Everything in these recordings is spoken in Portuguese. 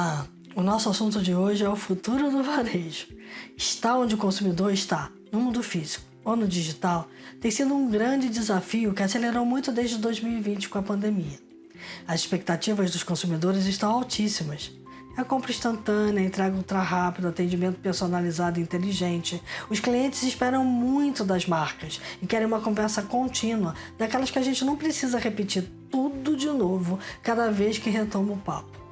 Olá! O nosso assunto de hoje é o futuro do varejo. Estar onde o consumidor está, no mundo físico ou no digital, tem sido um grande desafio que acelerou muito desde 2020 com a pandemia. As expectativas dos consumidores estão altíssimas. A compra instantânea, entrega ultra rápida, atendimento personalizado e inteligente. Os clientes esperam muito das marcas e querem uma conversa contínua, daquelas que a gente não precisa repetir tudo de novo cada vez que retoma o papo.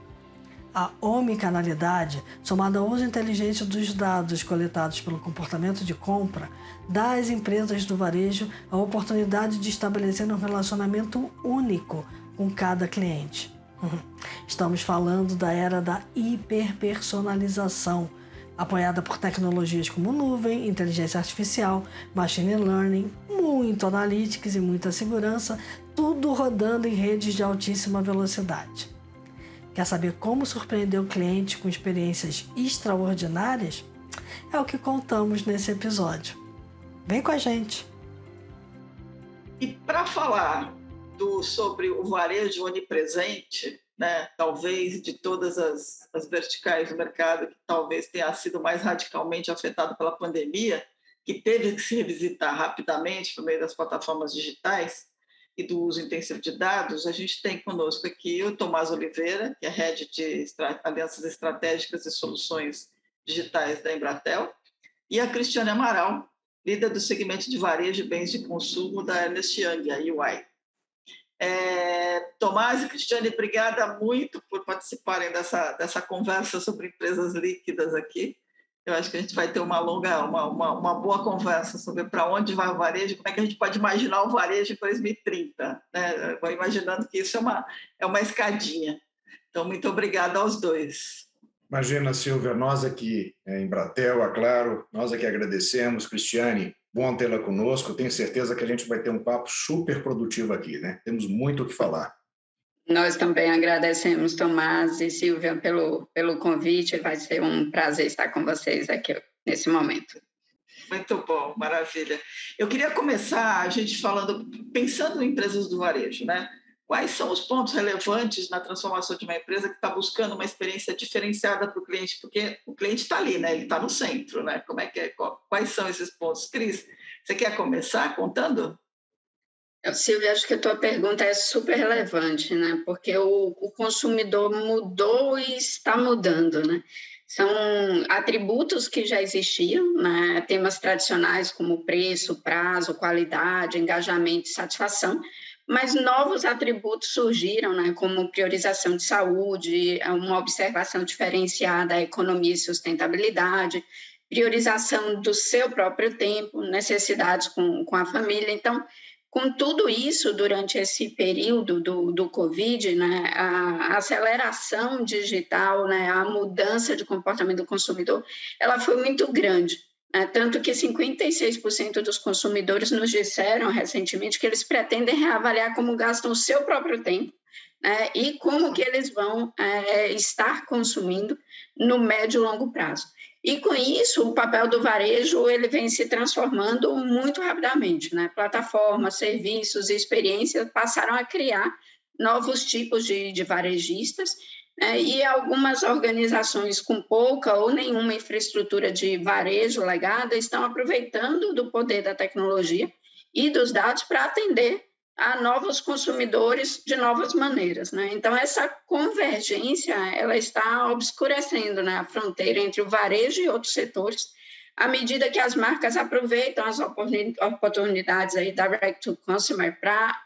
A omnicanalidade, somada ao uso inteligente dos dados coletados pelo comportamento de compra, dá às empresas do varejo a oportunidade de estabelecer um relacionamento único com cada cliente. Estamos falando da era da hiperpersonalização, apoiada por tecnologias como nuvem, inteligência artificial, machine learning, muito analytics e muita segurança, tudo rodando em redes de altíssima velocidade. Quer saber como surpreender o cliente com experiências extraordinárias? É o que contamos nesse episódio. Vem com a gente! E para falar sobre o varejo onipresente, né, talvez de todas as verticais do mercado, que talvez tenha sido mais radicalmente afetado pela pandemia, que teve que se revisitar rapidamente por meio das plataformas digitais e do uso intensivo de dados, a gente tem conosco aqui o Tomás Oliveira, que é Head de Alianças Estratégicas e Soluções Digitais da Embratel, e a Cristiane Amaral, líder do segmento de varejo e bens de consumo da Ernst Young, a EY. Tomás e Cristiane, obrigada muito por participarem dessa conversa sobre empresas líquidas aqui. Eu acho que a gente vai ter uma boa conversa sobre para onde vai o varejo, como é que a gente pode imaginar o varejo em 2030. Né? Vou imaginando que isso é uma escadinha. Então, muito obrigada aos dois. Imagina, Silvia, nós aqui em Embratel, a Claro, nós aqui agradecemos. Cristiane, bom tê-la conosco. Tenho certeza que a gente vai ter um papo super produtivo aqui, né? Temos muito o que falar. Nós também agradecemos, Tomás e Silvia, pelo convite. Vai ser um prazer estar com vocês aqui nesse momento. Muito bom, maravilha. Eu queria começar a gente pensando em empresas do varejo, né? Quais são os pontos relevantes na transformação de uma empresa que está buscando uma experiência diferenciada para o cliente? Porque o cliente está ali, né? Ele está no centro, né? Quais são esses pontos? Cris, você quer começar contando? Silvia, acho que a tua pergunta é super relevante, né? Porque o consumidor mudou e está mudando, né? São atributos que já existiam, né? Temas tradicionais como preço, prazo, qualidade, engajamento e satisfação, mas novos atributos surgiram, né? Como priorização de saúde, uma observação diferenciada à economia e sustentabilidade, priorização do seu próprio tempo, necessidades com a família. Então, com tudo isso, durante esse período do Covid, né, a aceleração digital, né, a mudança de comportamento do consumidor, ela foi muito grande. Né, tanto que 56% dos consumidores nos disseram recentemente que eles pretendem reavaliar como gastam o seu próprio tempo, né, e como que eles vão estar consumindo no médio e longo prazo. E, com isso, o papel do varejo ele vem se transformando muito rapidamente. Né? Plataformas, serviços e experiências passaram a criar novos tipos de varejistas, né? E algumas organizações com pouca ou nenhuma infraestrutura de varejo legada estão aproveitando do poder da tecnologia e dos dados para atender a novos consumidores de novas maneiras, né? Então, essa convergência, ela está obscurecendo, né, a fronteira entre o varejo e outros setores, à medida que as marcas aproveitam as oportunidades aí direct to consumer para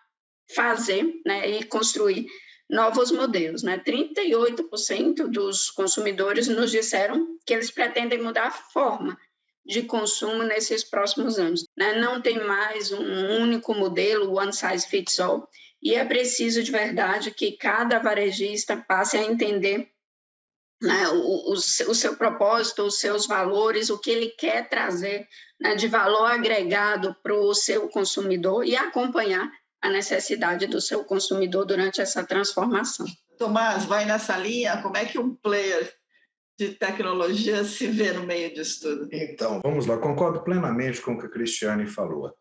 fazer, né, e construir novos modelos, né? 38% dos consumidores nos disseram que eles pretendem mudar a forma de consumo nesses próximos anos. Né? Não tem mais um único modelo, one size fits all, e é preciso de verdade que cada varejista passe a entender, né, o seu propósito, os seus valores, o que ele quer trazer, né, de valor agregado para o seu consumidor e acompanhar a necessidade do seu consumidor durante essa transformação. Tomás, vai nessa linha, como é que um player de tecnologia se vê no meio disso tudo? Então, vamos lá. Concordo plenamente com o que a Cristiane falou.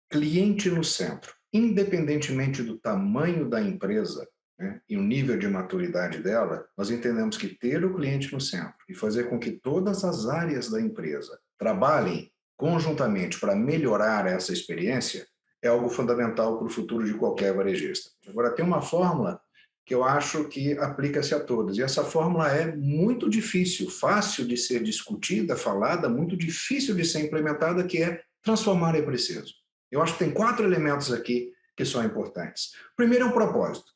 Cliente no centro. Independentemente do tamanho da empresa, né, e o nível de maturidade dela, nós entendemos que ter o cliente no centro e fazer com que todas as áreas da empresa trabalhem conjuntamente para melhorar essa experiência é algo fundamental para o futuro de qualquer varejista. Agora, tem uma fórmula que eu acho que aplica-se a todos, e essa fórmula é muito difícil, fácil de ser discutida, falada, muito difícil de ser implementada, que é transformar é preciso. Eu acho que tem 4 elementos aqui que são importantes. Primeiro é o propósito.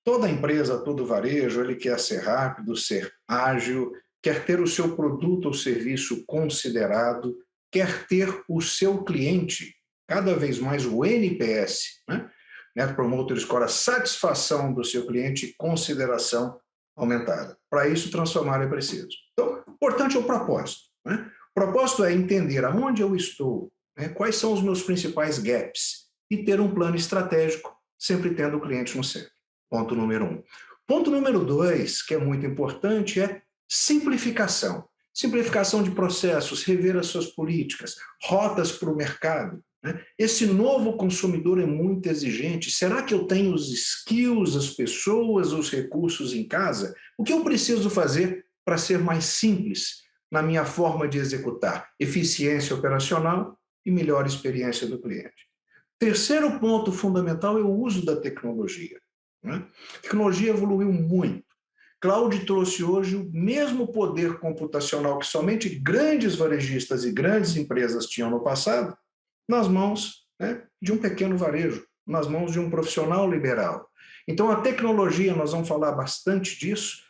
Toda empresa, todo varejo, ele quer ser rápido, ser ágil, quer ter o seu produto ou serviço considerado, quer ter o seu cliente, cada vez mais o NPS, né? Net Promoter Score, a satisfação do seu cliente, consideração aumentada. Para isso, transformar é preciso. Então, o importante é o propósito, né? O propósito é entender aonde eu estou, né? Quais são os meus principais gaps e ter um plano estratégico, sempre tendo o cliente no centro. Ponto número 1. Ponto número 2, que é muito importante, é simplificação. Simplificação de processos, rever as suas políticas, rotas para o mercado. Esse novo consumidor é muito exigente. Será que eu tenho os skills, as pessoas, os recursos em casa? O que eu preciso fazer para ser mais simples na minha forma de executar? Eficiência operacional e melhor experiência do cliente. Terceiro ponto fundamental é o uso da tecnologia. A tecnologia evoluiu muito. Cloud trouxe hoje o mesmo poder computacional que somente grandes varejistas e grandes empresas tinham no passado, nas mãos, né, de um pequeno varejo, nas mãos de um profissional liberal. Então, a tecnologia, nós vamos falar bastante disso,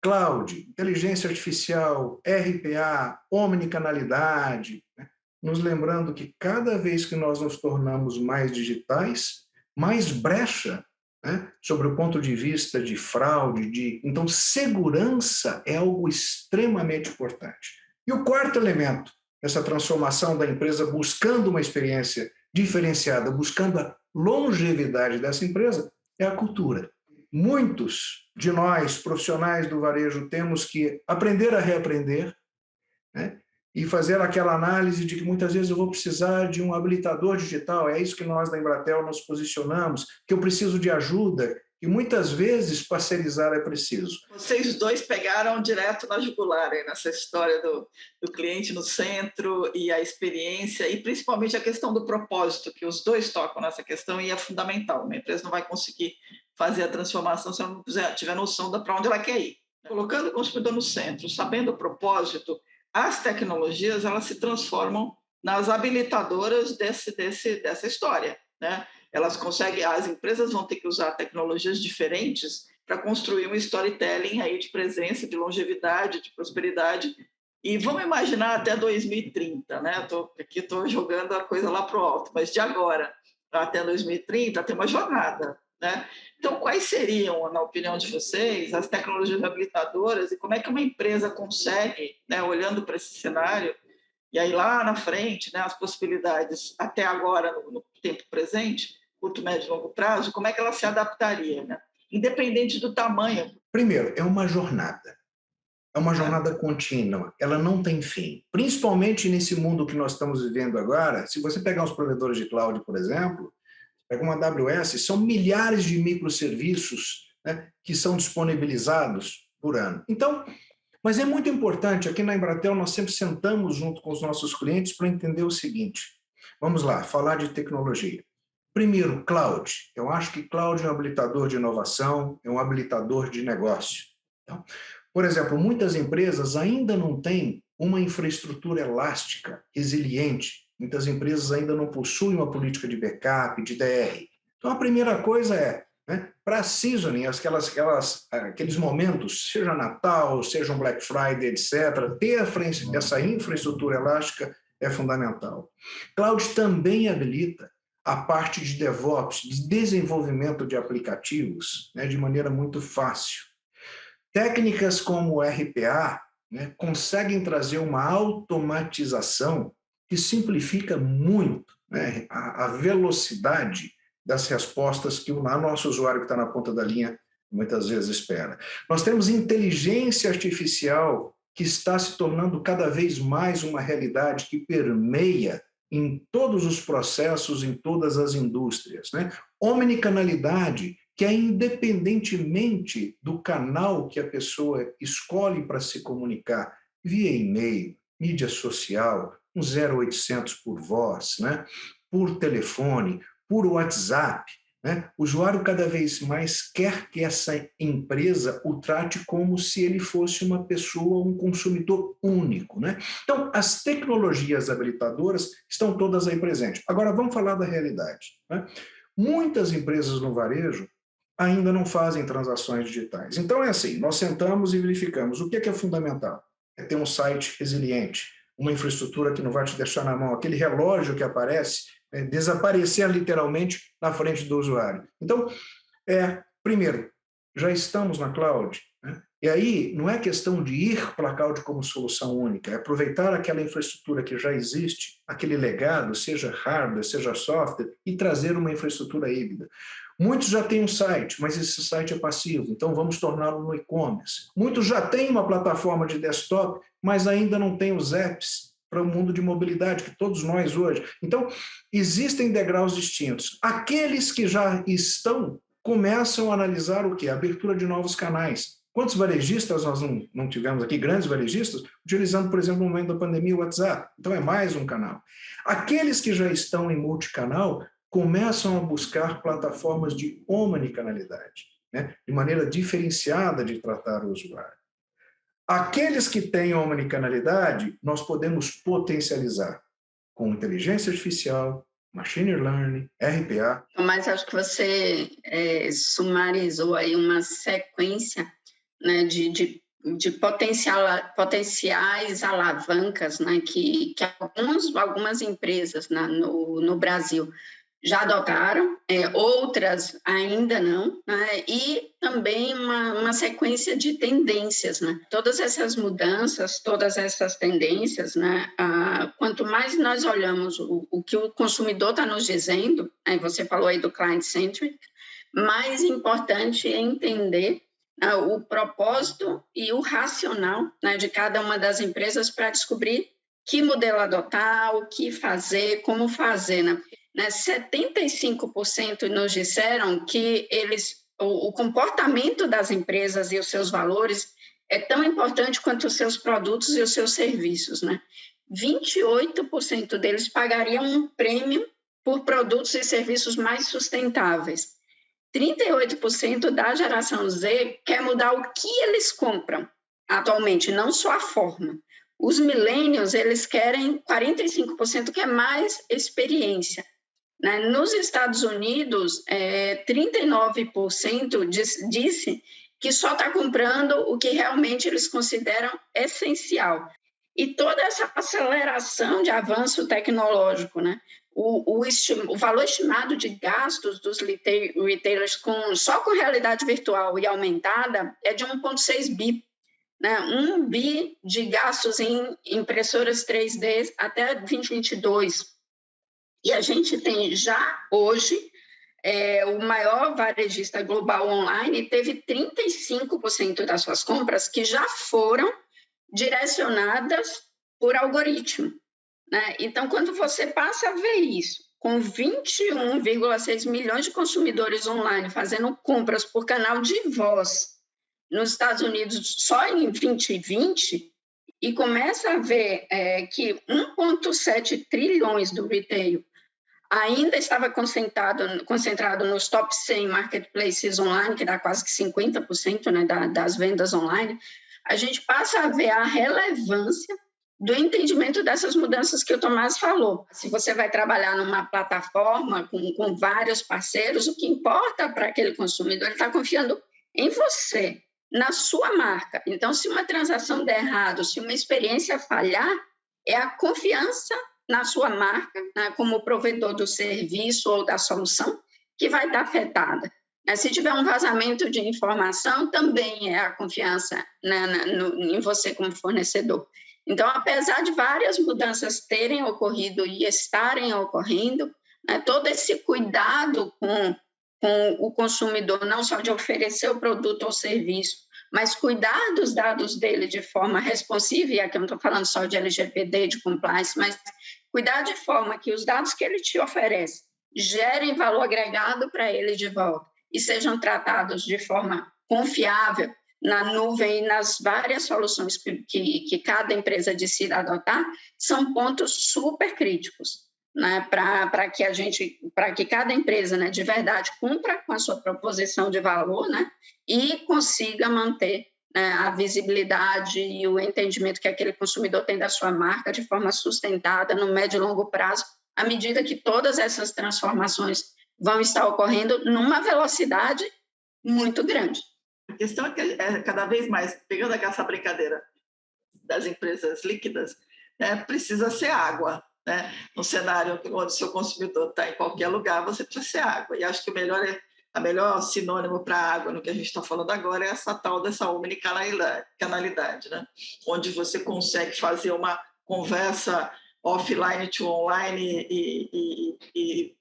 cloud, inteligência artificial, RPA, omnicanalidade, né, nos lembrando que cada vez que nós nos tornamos mais digitais, mais brecha, né, sobre o ponto de vista de fraude, então segurança é algo extremamente importante. E o quarto elemento, essa transformação da empresa buscando uma experiência diferenciada, buscando a longevidade dessa empresa, é a cultura. Muitos de nós, profissionais do varejo, temos que aprender a reaprender, né? E fazer aquela análise de que muitas vezes eu vou precisar de um habilitador digital, é isso que nós da Embratel nos posicionamos, que eu preciso de ajuda, e muitas vezes parcerizar é preciso. Vocês dois pegaram direto na jugular aí, nessa história do cliente no centro e a experiência, e principalmente a questão do propósito, que os dois tocam nessa questão e é fundamental. Uma empresa não vai conseguir fazer a transformação se ela não tiver noção de para onde ela quer ir. Colocando o consumidor no centro, sabendo o propósito, as tecnologias elas se transformam nas habilitadoras dessa história, né? Elas conseguem, as empresas vão ter que usar tecnologias diferentes para construir um storytelling aí de presença, de longevidade, de prosperidade. E vamos imaginar até 2030, né? Estou jogando a coisa lá para o alto, mas de agora até 2030 tem uma jornada, né? Então, quais seriam, na opinião de vocês, as tecnologias habilitadoras e como é que uma empresa consegue, né, olhando para esse cenário, e aí lá na frente, né, as possibilidades até agora, no tempo presente, curto, médio e longo prazo, como é que ela se adaptaria, né? Independente do tamanho? Primeiro, é uma jornada. É uma jornada contínua, ela não tem fim. Principalmente nesse mundo que nós estamos vivendo agora, se você pegar os provedores de cloud, por exemplo, pega uma AWS, são milhares de microserviços, né, que são disponibilizados por ano. Então, mas é muito importante, aqui na Embratel nós sempre sentamos junto com os nossos clientes para entender o seguinte. Vamos lá, falar de tecnologia. Primeiro, cloud. Eu acho que cloud é um habilitador de inovação, é um habilitador de negócio. Então, por exemplo, muitas empresas ainda não têm uma infraestrutura elástica, resiliente. Muitas empresas ainda não possuem uma política de backup, de DR. Então, a primeira coisa é, né, para seasoning, aqueles momentos, seja Natal, seja um Black Friday, etc., ter essa infraestrutura elástica é fundamental. Cloud também habilita a parte de DevOps, de desenvolvimento de aplicativos, né, de maneira muito fácil. Técnicas como o RPA, né, conseguem trazer uma automatização que simplifica muito, né, a velocidade das respostas que o nosso usuário que está na ponta da linha muitas vezes espera. Nós temos inteligência artificial que está se tornando cada vez mais uma realidade que permeia em todos os processos, em todas as indústrias, né? Omnicanalidade, que é independentemente do canal que a pessoa escolhe para se comunicar, via e-mail, mídia social, um 0800 por voz, né? Por telefone, por WhatsApp, né? O usuário cada vez mais quer que essa empresa o trate como se ele fosse uma pessoa, um consumidor único, né? Então, as tecnologias habilitadoras estão todas aí presentes. Agora, vamos falar da realidade, né? Muitas empresas no varejo ainda não fazem transações digitais. Então, é assim, nós sentamos e verificamos o que é fundamental. É ter um site resiliente, uma infraestrutura que não vai te deixar na mão, aquele relógio que aparece, desaparecer literalmente na frente do usuário. Então, primeiro, já estamos na cloud, né? E aí não é questão de ir para a cloud como solução única, é aproveitar aquela infraestrutura que já existe, aquele legado, seja hardware, seja software, e trazer uma infraestrutura híbrida. Muitos já têm um site, mas esse site é passivo, então vamos torná-lo no e-commerce. Muitos já têm uma plataforma de desktop, mas ainda não têm os apps para o mundo de mobilidade, que todos nós hoje. Então, existem degraus distintos. Aqueles que já estão começam a analisar o quê? A abertura de novos canais. Quantos varejistas nós não tivemos aqui, grandes varejistas, utilizando, por exemplo, no momento da pandemia, o WhatsApp? Então, é mais um canal. Aqueles que já estão em multicanal começam a buscar plataformas de omnicanalidade, né? De maneira diferenciada de tratar o usuário. Aqueles que têm omnicanalidade, nós podemos potencializar com inteligência artificial, machine learning, RPA. Mas acho que você sumarizou aí uma sequência, né, de potenciais alavancas, né, que algumas empresas, né, no Brasil já adotaram, outras ainda não, né? E também uma sequência de tendências, né? Todas essas mudanças, todas essas tendências, né? Quanto mais nós olhamos o que o consumidor está nos dizendo, você falou aí do client-centric, mais importante é entender o propósito e o racional, né, de cada uma das empresas para descobrir que modelo adotar, o que fazer, como fazer, né? 75% nos disseram que o comportamento das empresas e os seus valores é tão importante quanto os seus produtos e os seus serviços, né? 28% deles pagariam um prêmio por produtos e serviços mais sustentáveis. 38% da geração Z quer mudar o que eles compram atualmente, não só a forma. Os millennials, eles querem 45% que é mais experiência. Nos Estados Unidos, 39% disse que só está comprando o que realmente eles consideram essencial. E toda essa aceleração de avanço tecnológico, né? O valor estimado de gastos dos retailers só com realidade virtual e aumentada é de 1,6 bi. Né? 1 bi de gastos em impressoras 3D até 2022. E a gente tem já hoje o maior varejista global online teve 35% das suas compras que já foram direcionadas por algoritmo, né? Então, quando você passa a ver isso, com 21,6 milhões de consumidores online fazendo compras por canal de voz nos Estados Unidos só em 2020, e começa a ver que 1,7 trilhões do retail ainda estava concentrado nos top 100 marketplaces online, que dá quase que 50%, né, das vendas online, a gente passa a ver a relevância do entendimento dessas mudanças que o Tomás falou. Se você vai trabalhar numa plataforma com vários parceiros, o que importa para aquele consumidor, ele está confiando em você, na sua marca. Então, se uma transação der errado, se uma experiência falhar, é a confiança na sua marca, né, como provedor do serviço ou da solução, que vai estar afetada. Se tiver um vazamento de informação, também é a confiança, né, em você como fornecedor. Então, apesar de várias mudanças terem ocorrido e estarem ocorrendo, né, todo esse cuidado com o consumidor, não só de oferecer o produto ou serviço, mas cuidar dos dados dele de forma responsiva, e aqui eu não estou falando só de LGPD, de compliance, mas cuidar de forma que os dados que ele te oferece gerem valor agregado para ele de volta e sejam tratados de forma confiável na nuvem e nas várias soluções que cada empresa decida adotar, são pontos super críticos, né, para que cada empresa, né, de verdade cumpra com a sua proposição de valor, né, e consiga manter, né, a visibilidade e o entendimento que aquele consumidor tem da sua marca de forma sustentada no médio e longo prazo, à medida que todas essas transformações vão estar ocorrendo numa velocidade muito grande. A questão é que cada vez mais, pegando essa brincadeira das empresas líquidas, né, precisa ser água. Né? No cenário onde o seu consumidor está em qualquer lugar, você precisa ser água. E acho que a melhor sinônimo para água no que a gente está falando agora é essa tal dessa omnicanalidade, né? Onde você consegue fazer uma conversa offline to online e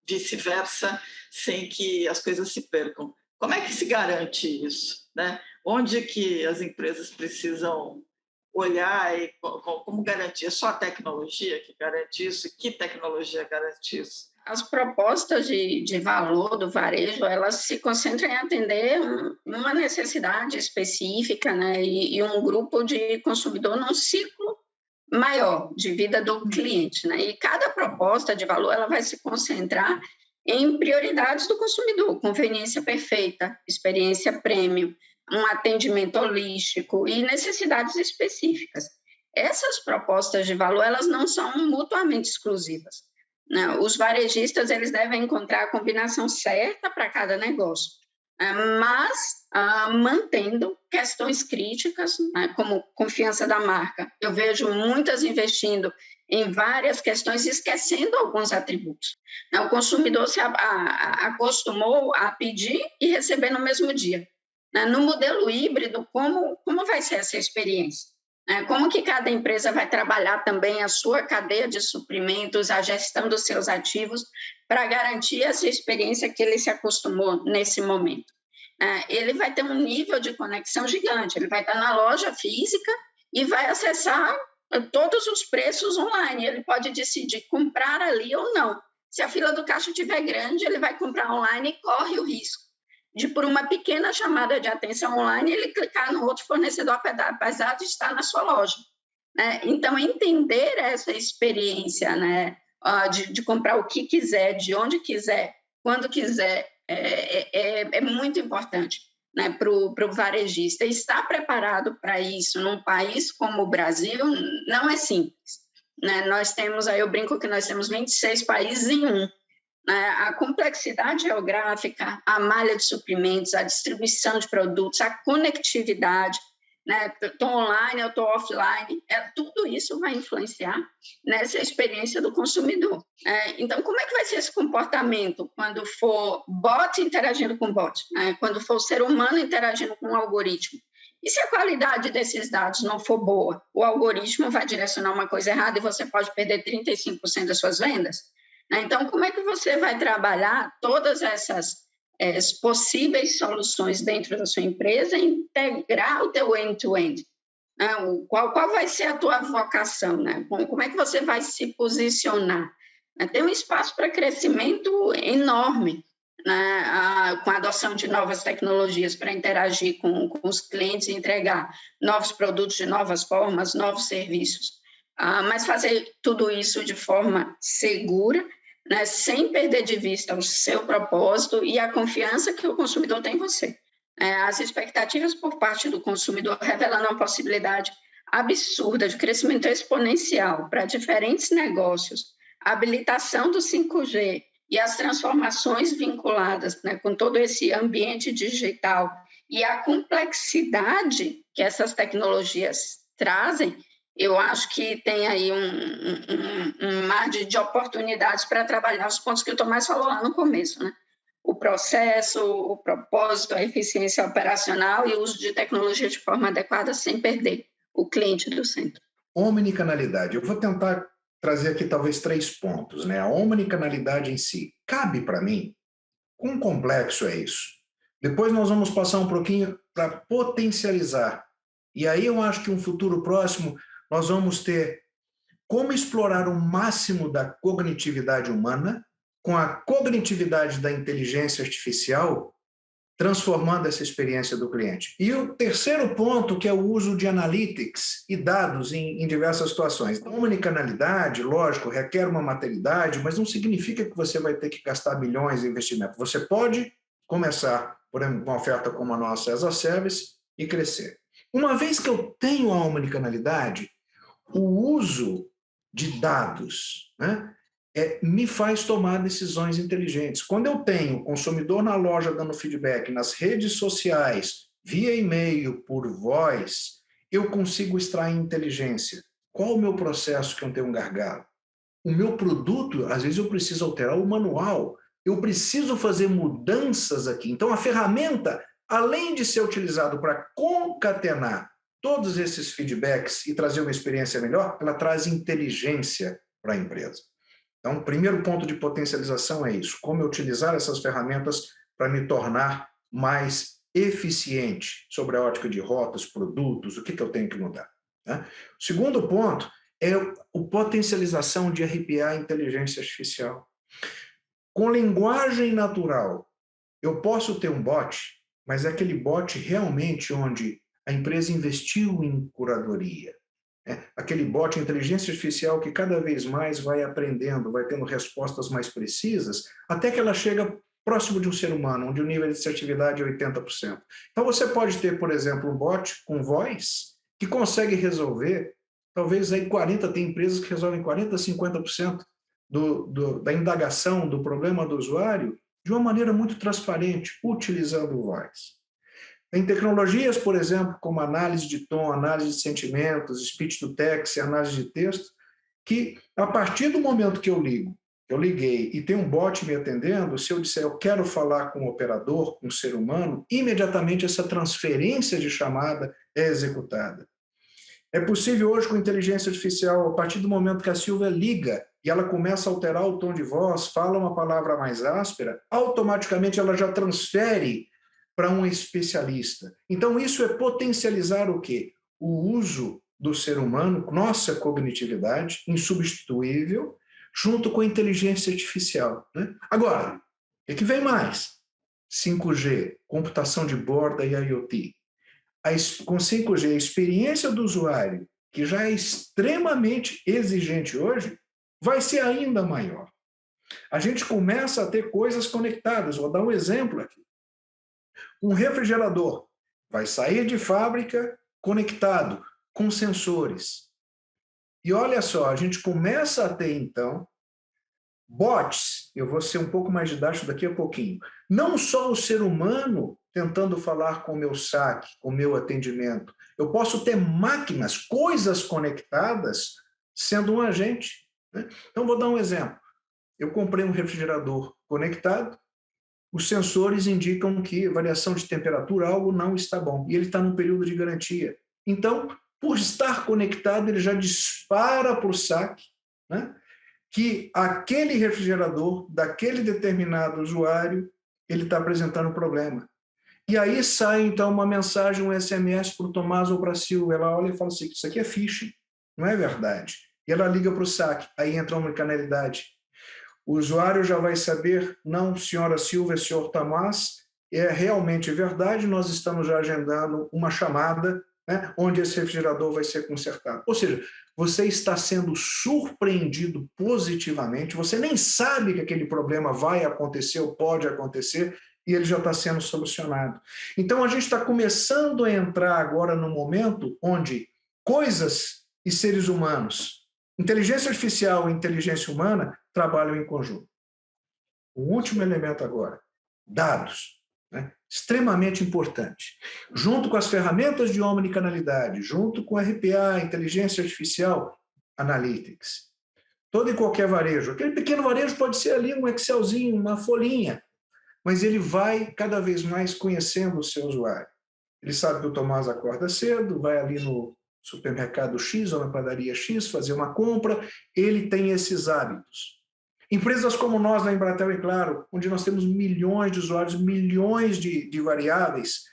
vice-versa, sem que as coisas se percam. Como é que se garante isso? Né? Onde que as empresas precisam olhar e como garantir? É só a tecnologia que garante isso? Que tecnologia garante isso? As propostas de valor do varejo, elas se concentram em atender uma necessidade específica, né? E um grupo de consumidor num ciclo maior de vida do cliente, né? E cada proposta de valor ela vai se concentrar em prioridades do consumidor, conveniência perfeita, experiência premium, um atendimento holístico e necessidades específicas. Essas propostas de valor elas não são mutuamente exclusivas. Né? Os varejistas eles devem encontrar a combinação certa para cada negócio, mas mantendo questões críticas, né, como confiança da marca. Eu vejo muitas investindo em várias questões, esquecendo alguns atributos. O consumidor se acostumou a pedir e receber no mesmo dia. No modelo híbrido, como vai ser essa experiência? Como que cada empresa vai trabalhar também a sua cadeia de suprimentos, a gestão dos seus ativos, para garantir essa experiência que ele se acostumou nesse momento? Ele vai ter um nível de conexão gigante, ele vai estar na loja física e vai acessar todos os preços online, ele pode decidir comprar ali ou não. Se a fila do caixa estiver grande, ele vai comprar online e corre o risco de, por uma pequena chamada de atenção online, ele clicar no outro fornecedor, apesar de estar na sua loja. Então, entender essa experiência, né, de comprar o que quiser, de onde quiser, quando quiser, é muito importante, né, para o varejista. Estar preparado para isso num país como o Brasil não é simples. Né? Nós temos, aí eu brinco que nós temos 26 países em um. A complexidade geográfica, a malha de suprimentos, a distribuição de produtos, a conectividade, né? Estou online, eu estou offline, tudo isso vai influenciar nessa experiência do consumidor. Então, como é que vai ser esse comportamento quando for bot interagindo com bot, né? Quando for o ser humano interagindo com o algoritmo? E se a qualidade desses dados não for boa, o algoritmo vai direcionar uma coisa errada e você pode perder 35% das suas vendas? Então, como é que você vai trabalhar todas essas possíveis soluções dentro da sua empresa e integrar o teu end-to-end? Qual vai ser a tua vocação? Né? Como é que você vai se posicionar? Tem um espaço para crescimento enorme, né? Com a adoção de novas tecnologias para interagir com os clientes e entregar novos produtos de novas formas, novos serviços. Mas fazer tudo isso de forma segura, né, sem perder de vista o seu propósito e a confiança que o consumidor tem em você. As expectativas por parte do consumidor revelam uma possibilidade absurda de crescimento exponencial para diferentes negócios, a habilitação do 5G e as transformações vinculadas, né, com todo esse ambiente digital e a complexidade que essas tecnologias trazem. Eu acho que tem aí um mar de oportunidades para trabalhar os pontos que o Tomás falou lá no começo, né? O processo, o propósito, a eficiência operacional e o uso de tecnologia de forma adequada sem perder o cliente do centro. Omnicanalidade. Eu vou tentar trazer aqui talvez 3 pontos. Né? A omnicanalidade em si. Cabe para mim? Quão complexo é isso? Depois nós vamos passar um pouquinho para potencializar. E aí eu acho que um futuro próximo nós vamos ter como explorar o máximo da cognitividade humana com a cognitividade da inteligência artificial, transformando essa experiência do cliente. E o terceiro ponto, que é o uso de analytics e dados em diversas situações. A omnicanalidade, lógico, requer uma maturidade, mas não significa que você vai ter que gastar milhões em investimento. Você pode começar, por exemplo, com uma oferta como a nossa as a Service e crescer. Uma vez que eu tenho a omnicanalidade, o uso de dados, né, me faz tomar decisões inteligentes. Quando eu tenho o consumidor na loja dando feedback nas redes sociais, via e-mail, por voz, eu consigo extrair inteligência. Qual o meu processo que eu tenho um gargalo? O meu produto, às vezes eu preciso alterar o manual, eu preciso fazer mudanças aqui. Então, a ferramenta, além de ser utilizada para concatenar todos esses feedbacks e trazer uma experiência melhor, ela traz inteligência para a empresa. Então, o primeiro ponto de potencialização é isso, como eu utilizar essas ferramentas para me tornar mais eficiente sobre a ótica de rotas, produtos, o que eu tenho que mudar. Né? O segundo ponto é a potencialização de RPA, inteligência artificial. Com linguagem natural, eu posso ter um bot, mas é aquele bot realmente onde a empresa investiu em curadoria. Aquele bot, inteligência artificial, que cada vez mais vai aprendendo, vai tendo respostas mais precisas, até que ela chega próximo de um ser humano, onde o nível de assertividade é 80%. Então, você pode ter, por exemplo, um bot com voz que consegue resolver, talvez aí 40, tem empresas que resolvem 40%, 50% da indagação do problema do usuário de uma maneira muito transparente, utilizando voz. Tem tecnologias, por exemplo, como análise de tom, análise de sentimentos, speech to text, análise de texto, que a partir do momento que eu liguei e tem um bot me atendendo, se eu disser eu quero falar com o operador, com o ser humano, imediatamente essa transferência de chamada é executada. É possível hoje com inteligência artificial, a partir do momento que a Silvia liga e ela começa a alterar o tom de voz, fala uma palavra mais áspera, automaticamente ela já transfere para um especialista. Então, isso é potencializar o quê? O uso do ser humano, nossa cognitividade, insubstituível, junto com a inteligência artificial. Né? Agora, o que vem mais? 5G, computação de borda e IoT. Com 5G, a experiência do usuário, que já é extremamente exigente hoje, vai ser ainda maior. A gente começa a ter coisas conectadas. Vou dar um exemplo aqui. Um refrigerador vai sair de fábrica conectado com sensores. E olha só, a gente começa a ter, então, bots, eu vou ser um pouco mais didático daqui a pouquinho, não só o ser humano tentando falar com o meu saque, com o meu atendimento. Eu posso ter máquinas, coisas conectadas, sendo um agente. Né? Então, vou dar um exemplo. Eu comprei um refrigerador conectado, os sensores indicam que variação de temperatura, algo não está bom, e ele está num período de garantia. Então, por estar conectado, ele já dispara para o saque, né, que aquele refrigerador, daquele determinado usuário, ele está apresentando um problema. E aí sai, então, uma mensagem, um SMS para o Tomás ou para a Silvia. Ela olha e fala assim, isso aqui é phishing, não é verdade. E ela liga para o saque, aí entra uma canalidade. O usuário já vai saber, não, senhora Silvia, senhor Tomás, é realmente verdade, nós estamos já agendando uma chamada, né, onde esse refrigerador vai ser consertado. Ou seja, você está sendo surpreendido positivamente, você nem sabe que aquele problema vai acontecer ou pode acontecer, e ele já está sendo solucionado. Então, a gente está começando a entrar agora num momento onde coisas e seres humanos, inteligência artificial e inteligência humana, trabalham em conjunto. O último elemento agora, dados, né? Extremamente importante. Junto com as ferramentas de omnicanalidade, junto com RPA, inteligência artificial, analytics. Todo e qualquer varejo. Aquele pequeno varejo pode ser ali um Excelzinho, uma folhinha, mas ele vai cada vez mais conhecendo o seu usuário. Ele sabe que o Tomás acorda cedo, vai ali no supermercado X ou na padaria X fazer uma compra, ele tem esses hábitos. Empresas como nós, na Embratel e Claro, onde nós temos milhões de usuários, milhões de variáveis,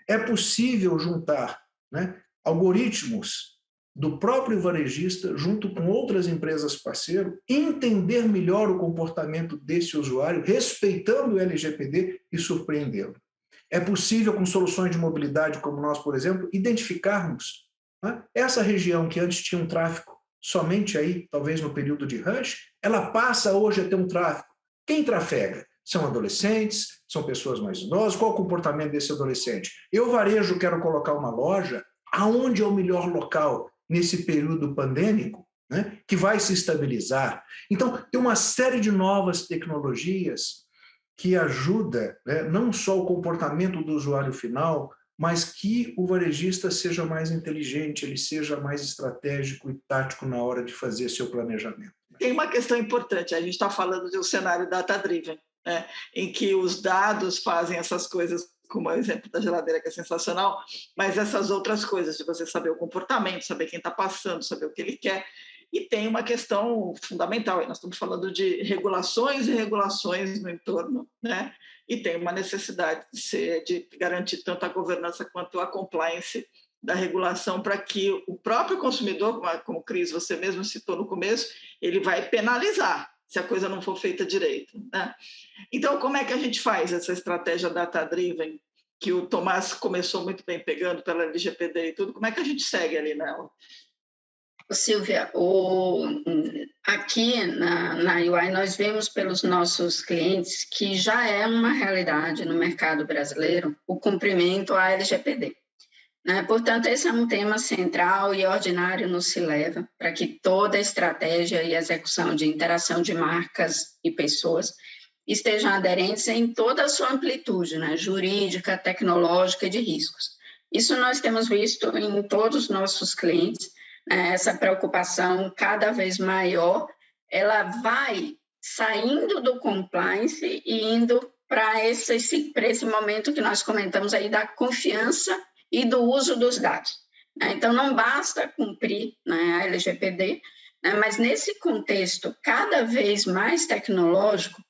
é possível juntar, né, algoritmos do próprio varejista, junto com outras empresas parceiro, entender melhor o comportamento desse usuário, respeitando o LGPD e surpreendê-lo. É possível, com soluções de mobilidade como nós, por exemplo, identificarmos, né, essa região que antes tinha um tráfego somente aí, talvez no período de rush, ela passa hoje a ter um tráfego. Quem trafega? São adolescentes, são pessoas mais idosas. Qual o comportamento desse adolescente? Eu, varejo, quero colocar uma loja, aonde é o melhor local nesse período pandêmico, né, que vai se estabilizar? Então, tem uma série de novas tecnologias que ajuda, né, não só o comportamento do usuário final, mas que o varejista seja mais inteligente, ele seja mais estratégico e tático na hora de fazer seu planejamento. Tem uma questão importante, a gente está falando de um cenário data-driven, né, em que os dados fazem essas coisas, como o exemplo da geladeira, que é sensacional, mas essas outras coisas, de você saber o comportamento, saber quem está passando, saber o que ele quer. E tem uma questão fundamental, nós estamos falando de regulações e regulações no entorno, né? E tem uma necessidade de garantir tanto a governança quanto a compliance da regulação, para que o próprio consumidor, como Cris, você mesmo citou no começo, ele vai penalizar se a coisa não for feita direito, né? Então, como é que a gente faz essa estratégia data-driven, que o Tomás começou muito bem pegando pela LGPD e tudo, como é que a gente segue ali nela? Silvia, aqui na UI nós vemos pelos nossos clientes que já é uma realidade no mercado brasileiro o cumprimento à LGPD. Né? Portanto, esse é um tema central e ordinário no C-Level, para que toda a estratégia e execução de interação de marcas e pessoas estejam aderentes em toda a sua amplitude, né? Jurídica, tecnológica e de riscos. Isso nós temos visto em todos os nossos clientes, né? Essa preocupação cada vez maior, ela vai saindo do compliance e indo para esse momento que nós comentamos aí da confiança e do uso dos dados. Então, não basta cumprir, né, a LGPD, né, mas nesse contexto cada vez mais tecnológico,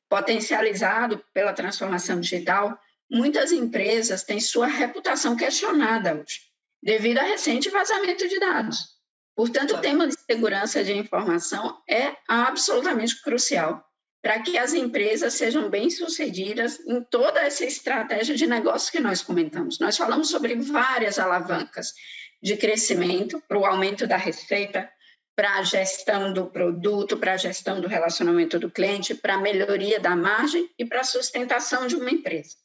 potencializado pela transformação digital, muitas empresas têm sua reputação questionada hoje, devido a recente vazamento de dados. Portanto, o tema de segurança de informação é absolutamente crucial para que as empresas sejam bem-sucedidas em toda essa estratégia de negócio que nós comentamos. Nós falamos sobre várias alavancas de crescimento para o aumento da receita, para a gestão do produto, para a gestão do relacionamento do cliente, para a melhoria da margem e para a sustentação de uma empresa.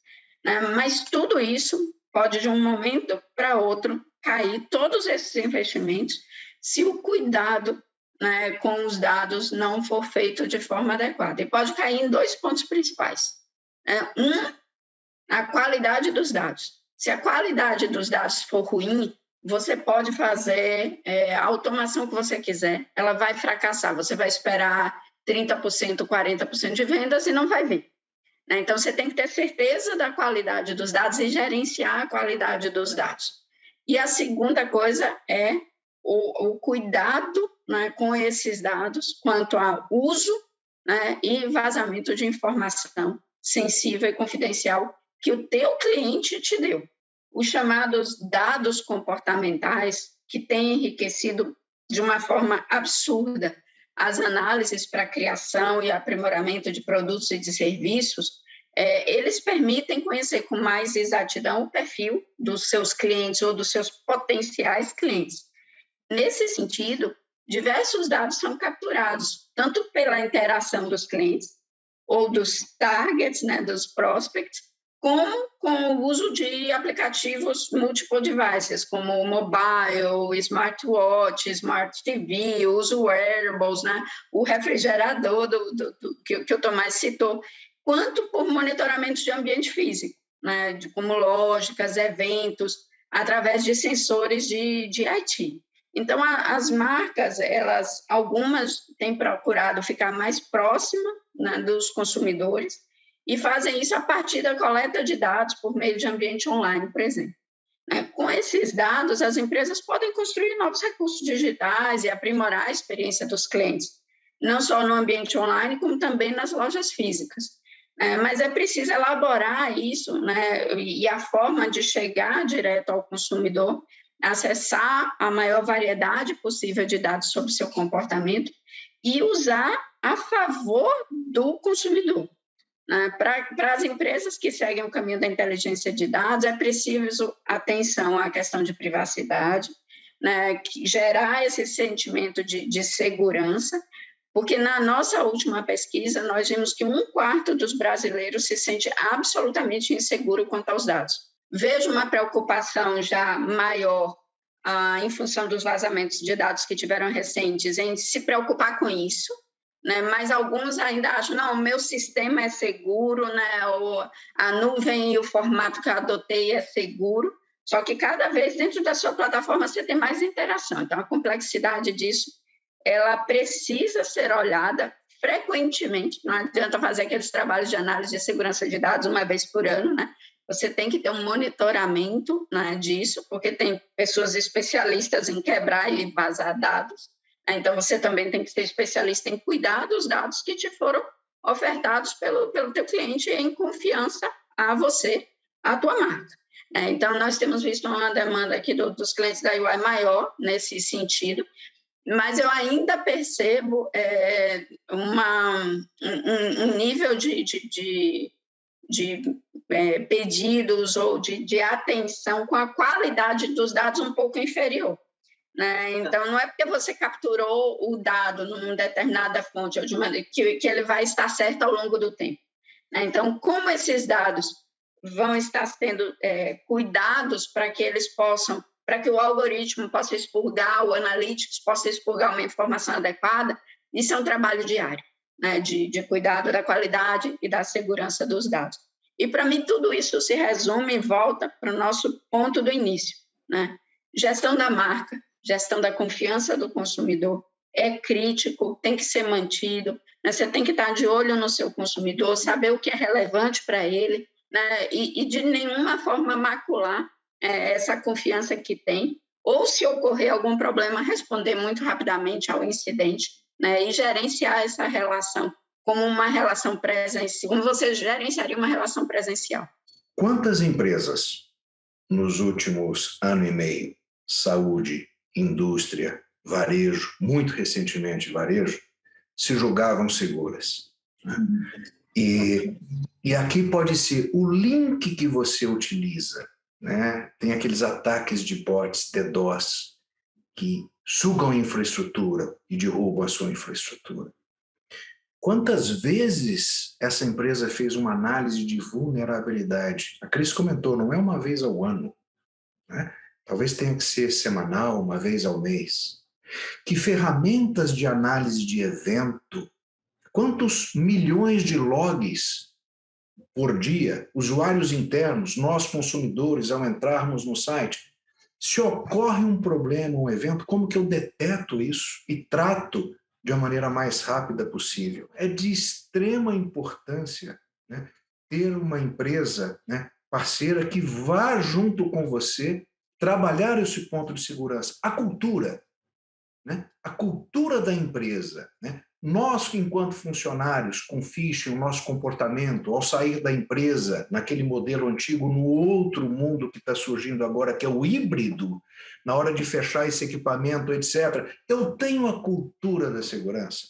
Mas tudo isso pode, de um momento para outro, cair, todos esses investimentos, se o cuidado, né, com os dados não for feito de forma adequada. E pode cair em 2 pontos principais. A qualidade dos dados. Se a qualidade dos dados for ruim, você pode fazer a automação que você quiser, ela vai fracassar. Você vai esperar 30%, 40% de vendas e não vai ver. Então, você tem que ter certeza da qualidade dos dados e gerenciar a qualidade dos dados. E a segunda coisa é o cuidado, né, com esses dados quanto ao uso, né, e vazamento de informação sensível e confidencial que o teu cliente te deu. Os chamados dados comportamentais, que têm enriquecido de uma forma absurda as análises para a criação e aprimoramento de produtos e de serviços, eles permitem conhecer com mais exatidão o perfil dos seus clientes ou dos seus potenciais clientes. Nesse sentido, diversos dados são capturados, tanto pela interação dos clientes ou dos targets, né, dos prospects, como com o uso de aplicativos multiple devices, como o mobile, smartwatch, smart TV, o uso wearables, né, o refrigerador que o Tomás citou, quanto por monitoramento de ambiente físico, né, como lógicas, eventos, através de sensores de IT. Então, as marcas, algumas têm procurado ficar mais próximas, né, dos consumidores e fazem isso a partir da coleta de dados por meio de ambiente online, por exemplo. Com esses dados, as empresas podem construir novos recursos digitais e aprimorar a experiência dos clientes, não só no ambiente online, como também nas lojas físicas. Mas é preciso elaborar isso, né, e a forma de chegar direto ao consumidor acessar a maior variedade possível de dados sobre o seu comportamento e usar a favor do consumidor. Para as empresas que seguem o caminho da inteligência de dados, é preciso atenção à questão de privacidade, né, gerar esse sentimento de segurança, porque na nossa última pesquisa, nós vimos que 1/4 dos brasileiros se sente absolutamente inseguro quanto aos dados. Vejo uma preocupação já maior em função dos vazamentos de dados que tiveram recentes, em se preocupar com isso, né? Mas alguns ainda acham, não, o meu sistema é seguro, né? Ou a nuvem e o formato que eu adotei é seguro, só que cada vez dentro da sua plataforma você tem mais interação. Então, a complexidade disso, ela precisa ser olhada frequentemente, não adianta fazer aqueles trabalhos de análise de segurança de dados uma vez por ano, né? Você tem que ter um monitoramento, né, disso, porque tem pessoas especialistas em quebrar e vazar dados. Então, você também tem que ser especialista em cuidar dos dados que te foram ofertados pelo teu cliente em confiança a você, a tua marca. Então, nós temos visto uma demanda aqui dos clientes da UI maior nesse sentido, mas eu ainda percebo um nível de pedidos ou de atenção com a qualidade dos dados um pouco inferior. Né? Então, não é porque você capturou o dado numa determinada fonte ou de maneira que ele vai estar certo ao longo do tempo. Né? Então, como esses dados vão estar sendo cuidados para que eles possam, para que o algoritmo possa expurgar, o analytics possa expurgar uma informação adequada, isso é um trabalho diário, né? de cuidado da qualidade e da segurança dos dados. E, para mim, tudo isso se resume e volta para o nosso ponto do início. Né? Gestão da marca, gestão da confiança do consumidor é crítico, tem que ser mantido. Né? Você tem que estar de olho no seu consumidor, saber o que é relevante para ele, né? e de nenhuma forma macular essa confiança que tem, ou se ocorrer algum problema, responder muito rapidamente ao incidente, né? E gerenciar essa relação como uma relação presencial, como você gerenciaria uma relação presencial. Quantas empresas nos últimos ano e meio, saúde, indústria, varejo, muito recentemente varejo, se julgavam seguras? Né? E aqui pode ser o link que você utiliza. Né? Tem aqueles ataques de bots, DDoS, que sugam a infraestrutura e derrubam a sua infraestrutura. Quantas vezes essa empresa fez uma análise de vulnerabilidade? A Cris comentou, não é uma vez ao ano. Né? Talvez tenha que ser semanal, uma vez ao mês. Que ferramentas de análise de evento? Quantos milhões de logs por dia, usuários internos, nós consumidores, ao entrarmos no site? Se ocorre um problema, um evento, como que eu deteto isso e trato de uma maneira mais rápida possível? É de extrema importância, né, ter uma empresa, né, parceira que vá junto com você trabalhar esse ponto de segurança. A cultura, né, a cultura da empresa. Né? Nós, enquanto funcionários, com phishing, o nosso comportamento, ao sair da empresa, naquele modelo antigo, no outro mundo que está surgindo agora, que é o híbrido, na hora de fechar esse equipamento, etc., eu tenho a cultura da segurança.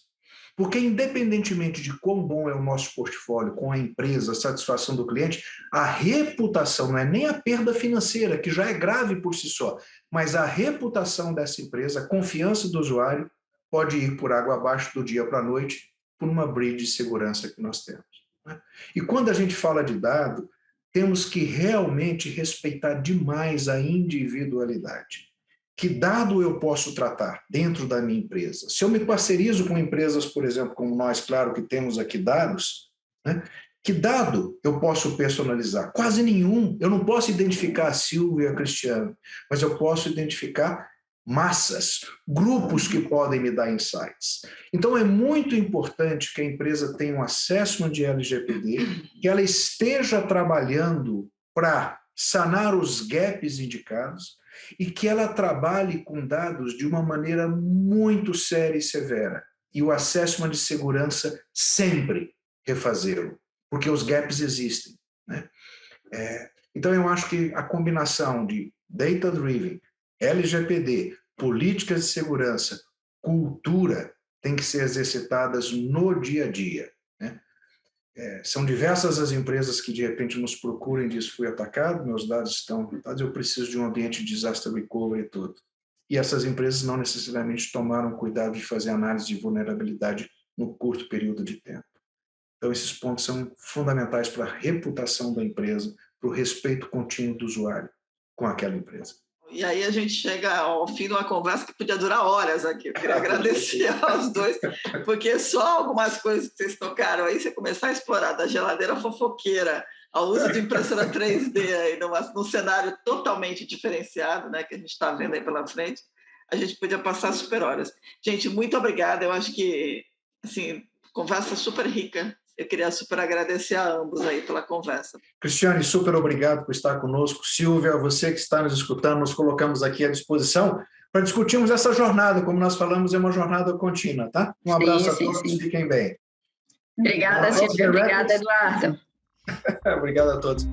Porque, independentemente de quão bom é o nosso portfólio com a empresa, a satisfação do cliente, a reputação não é nem a perda financeira, que já é grave por si só, mas a reputação dessa empresa, a confiança do usuário, pode ir por água abaixo do dia para a noite por uma breach de segurança que nós temos. Né? E quando a gente fala de dado, temos que realmente respeitar demais a individualidade. Que dado eu posso tratar dentro da minha empresa? Se eu me parcerizo com empresas, por exemplo, como nós, claro que temos aqui dados, né? Que dado eu posso personalizar? Quase nenhum. Eu não posso identificar a Silvia e a Cristiano, mas eu posso identificar massas, grupos que podem me dar insights. Então, é muito importante que a empresa tenha um assessment de LGPD, que ela esteja trabalhando para sanar os gaps indicados e que ela trabalhe com dados de uma maneira muito séria e severa. E o assessment de segurança sempre refazê-lo, porque os gaps existem. Né? Então, eu acho que a combinação de data-driven, LGPD, políticas de segurança, cultura têm que ser exercitadas no dia a dia, né? São diversas as empresas que de repente nos procuram e dizem: fui atacado, meus dados estão, eu preciso de um ambiente de disaster recovery e tudo. E essas empresas não necessariamente tomaram cuidado de fazer análise de vulnerabilidade no curto período de tempo. Então, esses pontos são fundamentais para a reputação da empresa, para o respeito contínuo do usuário com aquela empresa. E aí a gente chega ao fim de uma conversa que podia durar horas aqui. Eu queria agradecer aos dois, porque só algumas coisas que vocês tocaram aí, você começar a explorar, da geladeira fofoqueira ao uso de impressora 3D aí num cenário totalmente diferenciado, né, que a gente está vendo aí pela frente, a gente podia passar super horas. Gente, muito obrigada. Eu acho que, assim, conversa super rica. Eu queria super agradecer a ambos aí pela conversa. Cristiane, super obrigado por estar conosco. Silvia, você que está nos escutando, nos colocamos aqui à disposição para discutirmos essa jornada. Como nós falamos, é uma jornada contínua, tá? Um abraço a todos, fiquem bem. Obrigada, Silvia. Obrigada, Eduardo. Obrigado a todos.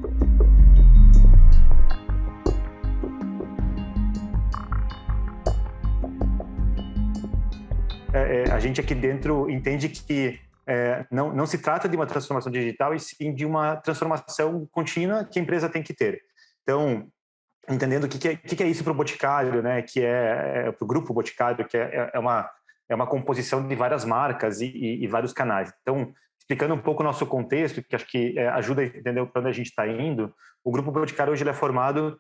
A gente aqui dentro entende que não se trata de uma transformação digital, e sim de uma transformação contínua que a empresa tem que ter. Então, entendendo o que é isso para o Boticário, né? Que é para o Grupo Boticário, que é uma composição de várias marcas e vários canais. Então, explicando um pouco o nosso contexto, que acho que ajuda a entender para onde a gente está indo, o Grupo Boticário hoje ele é formado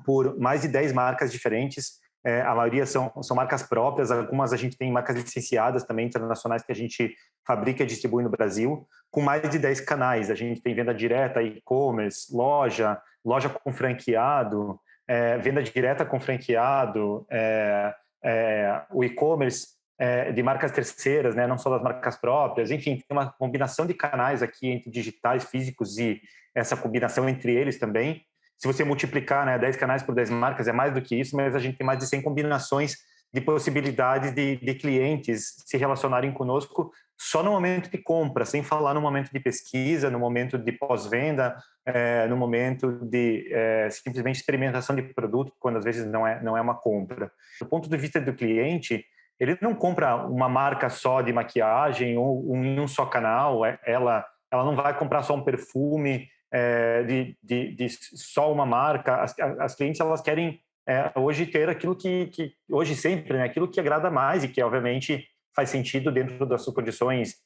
por mais de 10 marcas diferentes. A maioria são marcas próprias, algumas a gente tem marcas licenciadas também, internacionais, que a gente fabrica e distribui no Brasil, com mais de 10 canais. A gente tem venda direta, e-commerce, loja com franqueado, venda direta com franqueado, o e-commerce de marcas terceiras, né, não só das marcas próprias. Enfim, tem uma combinação de canais aqui entre digitais, físicos, e essa combinação entre eles também. Se você multiplicar, né, 10 canais por 10 marcas, é mais do que isso, mas a gente tem mais de 100 combinações de possibilidades de clientes se relacionarem conosco só no momento de compra, sem falar no momento de pesquisa, no momento de pós-venda, no momento de simplesmente experimentação de produto, quando às vezes não é uma compra. Do ponto de vista do cliente, ele não compra uma marca só de maquiagem ou em um só canal, ela não vai comprar só um perfume, de só uma marca. As clientes, elas querem hoje ter aquilo que hoje sempre, né, aquilo que agrada mais e que obviamente faz sentido dentro das suas condições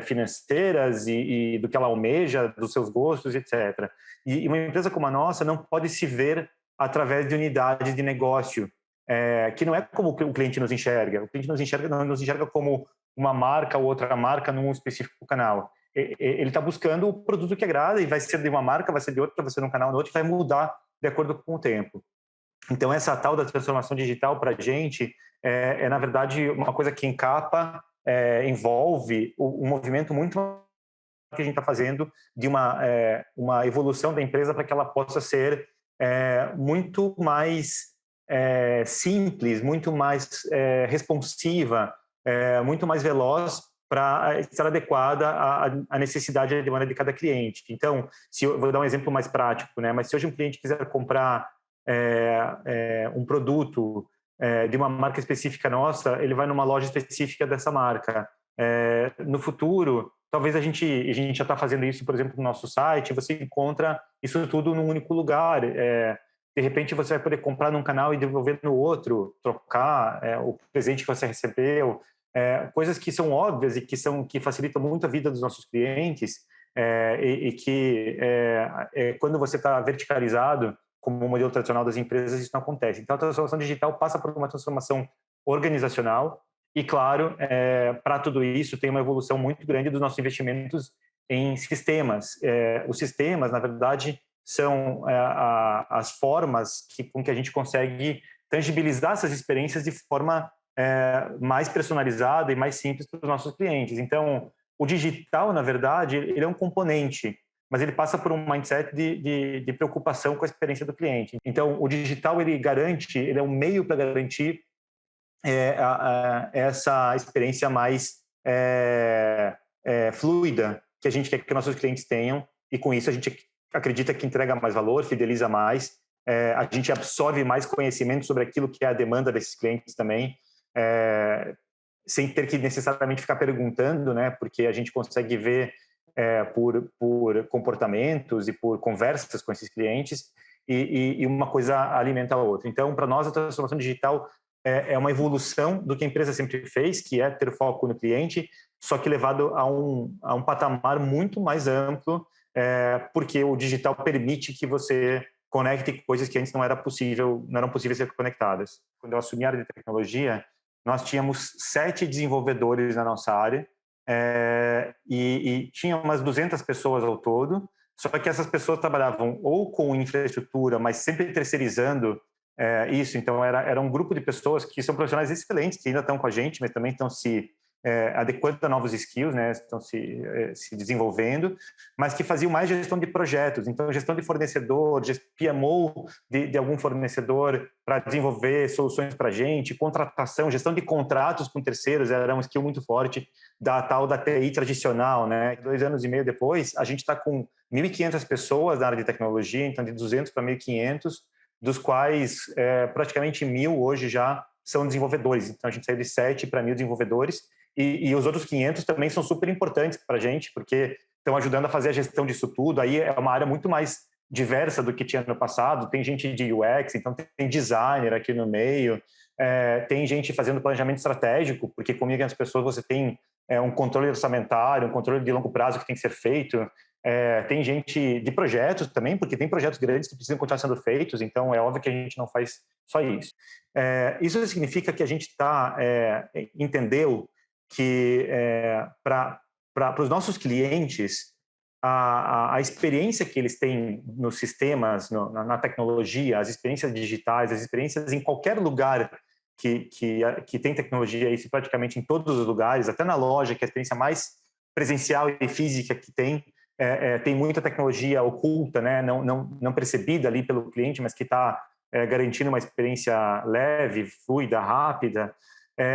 financeiras e do que ela almeja, dos seus gostos, etc. E uma empresa como a nossa não pode se ver através de unidades de negócio, que não é como o cliente nos enxerga. O cliente não nos enxerga como uma marca ou outra marca num específico canal. Ele está buscando o produto que agrada, e vai ser de uma marca, vai ser de outra, vai ser de um canal, de outro, e vai mudar de acordo com o tempo. Então, essa tal da transformação digital para a gente na verdade, uma coisa que encapa, envolve um movimento muito que a gente está fazendo de uma evolução da empresa para que ela possa ser muito mais simples, muito mais responsiva, muito mais veloz, para estar adequada à necessidade e à demanda de cada cliente. Então, eu vou dar um exemplo mais prático, né? Mas se hoje um cliente quiser comprar um produto de uma marca específica nossa, ele vai numa loja específica dessa marca. No futuro, talvez a gente já está fazendo isso, por exemplo, no nosso site, você encontra isso tudo num único lugar. De repente, você vai poder comprar num canal e devolver no outro, trocar o presente que você recebeu. Coisas que são óbvias e que facilitam muito a vida dos nossos clientes, e que quando você está verticalizado, como o modelo tradicional das empresas, isso não acontece. Então, a transformação digital passa por uma transformação organizacional e, claro, para tudo isso tem uma evolução muito grande dos nossos investimentos em sistemas. Os sistemas, na verdade, são as formas com que a gente consegue tangibilizar essas experiências de forma mais personalizada e mais simples para os nossos clientes. Então, o digital, na verdade, ele é um componente, mas ele passa por um mindset de preocupação com a experiência do cliente. Então, o digital, ele é um meio para garantir essa experiência mais fluida que a gente quer que nossos clientes tenham, e com isso a gente acredita que entrega mais valor, fideliza mais, a gente absorve mais conhecimento sobre aquilo que é a demanda desses clientes também, sem ter que necessariamente ficar perguntando, né? Porque a gente consegue ver por comportamentos e por conversas com esses clientes, e uma coisa alimenta a outra. Então, para nós, a transformação digital é uma evolução do que a empresa sempre fez, que é ter foco no cliente, só que levado a um patamar muito mais amplo, porque o digital permite que você conecte coisas que antes não eram possíveis ser conectadas. Quando eu assumi a área de tecnologia, nós tínhamos 7 desenvolvedores na nossa área, e tinha umas 200 pessoas ao todo, só que essas pessoas trabalhavam ou com infraestrutura, mas sempre terceirizando isso. Então, era um grupo de pessoas que são profissionais excelentes, que ainda estão com a gente, mas também estão se adequando a novos skills, né? Estão se desenvolvendo, mas que faziam mais gestão de projetos. Então, gestão de fornecedor, PMO de algum fornecedor para desenvolver soluções para a gente, contratação, gestão de contratos com terceiros, era um skill muito forte da tal da TI tradicional, né? 2 anos e meio depois, a gente está com 1.500 pessoas na área de tecnologia, então de 200 para 1.500, dos quais praticamente 1.000 hoje já são desenvolvedores. Então, a gente saiu de 7 para 1.000 desenvolvedores, e os outros 500 também são super importantes para a gente, porque estão ajudando a fazer a gestão disso tudo. Aí é uma área muito mais diversa do que tinha no passado. Tem gente de UX, então tem designer aqui no meio, tem gente fazendo planejamento estratégico, porque comigo as pessoas você tem um controle orçamentário, um controle de longo prazo que tem que ser feito. Tem gente de projetos também, porque tem projetos grandes que precisam continuar sendo feitos, então é óbvio que a gente não faz só isso. Isso significa que a gente entendeu que para os nossos clientes, a experiência que eles têm nos sistemas, na tecnologia, as experiências digitais, as experiências em qualquer lugar que tem tecnologia, isso praticamente em todos os lugares, até na loja, que é a experiência mais presencial e física que tem muita tecnologia oculta, né? Não percebida ali pelo cliente, mas que está garantindo uma experiência leve, fluida, rápida.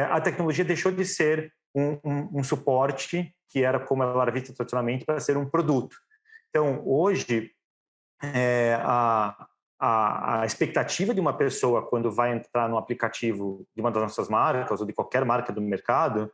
A tecnologia deixou de ser um suporte, que era como ela era vista tradicionalmente, para ser um produto. Então, hoje, a expectativa de uma pessoa quando vai entrar no aplicativo de uma das nossas marcas, ou de qualquer marca do mercado,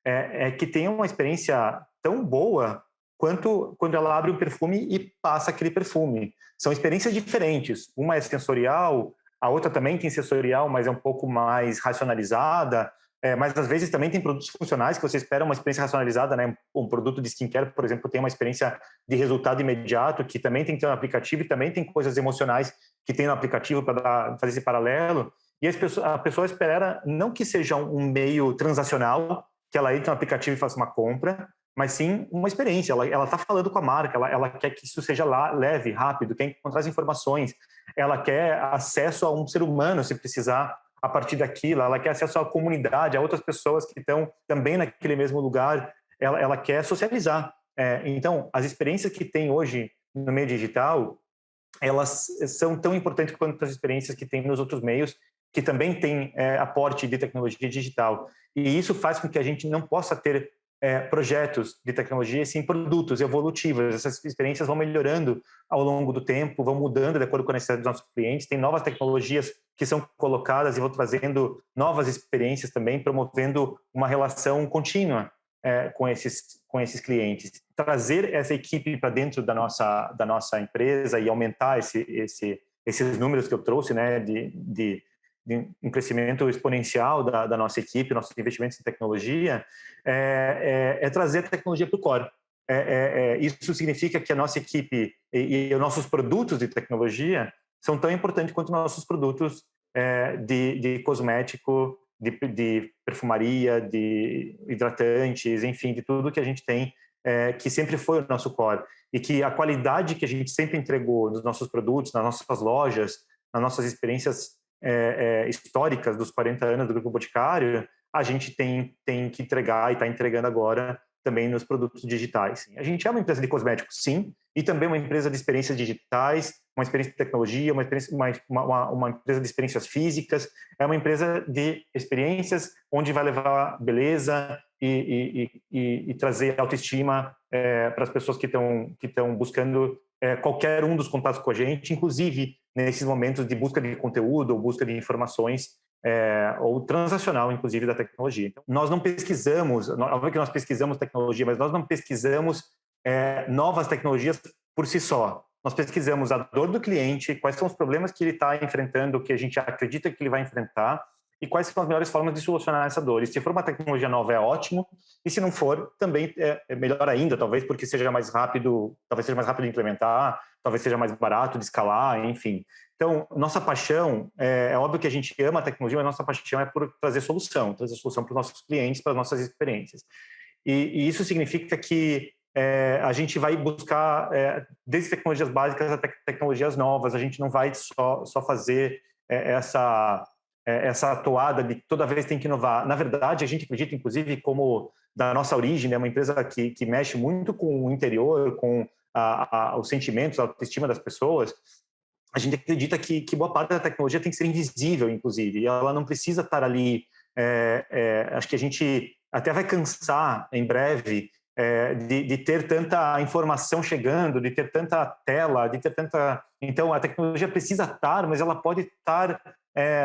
é que tenha uma experiência tão boa quanto quando ela abre um perfume e passa aquele perfume. São experiências diferentes. Uma é sensorial, a outra também tem sensorial, mas é um pouco mais racionalizada. Mas às vezes também tem produtos funcionais que você espera uma experiência racionalizada, né? Um produto de skincare, por exemplo, tem uma experiência de resultado imediato, que também tem que ter no aplicativo, e também tem coisas emocionais que tem no aplicativo para fazer esse paralelo. E a pessoa espera não que seja um meio transacional, que ela entre no aplicativo e faça uma compra, mas sim uma experiência. Ela está falando com a marca, ela quer que isso seja leve, rápido, quer encontrar as informações, ela quer acesso a um ser humano, se precisar, a partir daquilo, ela quer acesso à comunidade, a outras pessoas que estão também naquele mesmo lugar, ela quer socializar. Então, as experiências que tem hoje no meio digital, elas são tão importantes quanto as experiências que tem nos outros meios, que também tem aporte de tecnologia digital. E isso faz com que a gente não possa ter projetos de tecnologia, sim produtos evolutivos. Essas experiências vão melhorando ao longo do tempo, vão mudando de acordo com a necessidade dos nossos clientes. Tem novas tecnologias que são colocadas e vão trazendo novas experiências também, promovendo uma relação contínua com esses clientes. Trazer essa equipe para dentro da nossa empresa e aumentar esses números que eu trouxe, né, de um crescimento exponencial da nossa equipe, nossos investimentos em tecnologia, trazer a tecnologia para o core. Isso significa que a nossa equipe e os nossos produtos de tecnologia são tão importantes quanto nossos produtos de cosmético, de perfumaria, de hidratantes, enfim, de tudo que a gente tem, que sempre foi o nosso core. E que a qualidade que a gente sempre entregou nos nossos produtos, nas nossas lojas, nas nossas experiências históricas dos 40 anos do Grupo Boticário, a gente tem que entregar e está entregando agora também nos produtos digitais. A gente é uma empresa de cosméticos, sim, e também uma empresa de experiências digitais, uma experiência de tecnologia, uma empresa de experiências físicas, é uma empresa de experiências onde vai levar beleza e trazer autoestima para as pessoas que estão buscando qualquer um dos contatos com a gente, inclusive nesses momentos de busca de conteúdo ou busca de informações, ou transacional, inclusive, da tecnologia. Então, nós não pesquisamos, óbvio que nós pesquisamos tecnologia, mas nós não pesquisamos novas tecnologias por si só. Nós pesquisamos a dor do cliente, quais são os problemas que ele está enfrentando, que a gente acredita que ele vai enfrentar, e quais são as melhores formas de solucionar essa dor. E se for uma tecnologia nova, é ótimo, e se não for, também é melhor ainda, talvez porque seja mais rápido, talvez seja mais rápido de implementar, talvez seja mais barato de escalar, enfim. Então, nossa paixão, é óbvio que a gente ama a tecnologia, mas nossa paixão é por trazer solução para os nossos clientes, para as nossas experiências. E isso significa que a gente vai buscar, desde tecnologias básicas até tecnologias novas, a gente não vai só fazer essa toada de toda vez tem que inovar. Na verdade, a gente acredita, inclusive, como da nossa origem, é uma empresa que mexe muito com o interior, com os sentimentos, a autoestima das pessoas. A gente acredita que boa parte da tecnologia tem que ser invisível, inclusive, e ela não precisa estar ali. Acho que a gente até vai cansar em breve de ter tanta informação chegando, de ter tanta tela, de ter tanta... Então, a tecnologia precisa estar, mas ela pode estar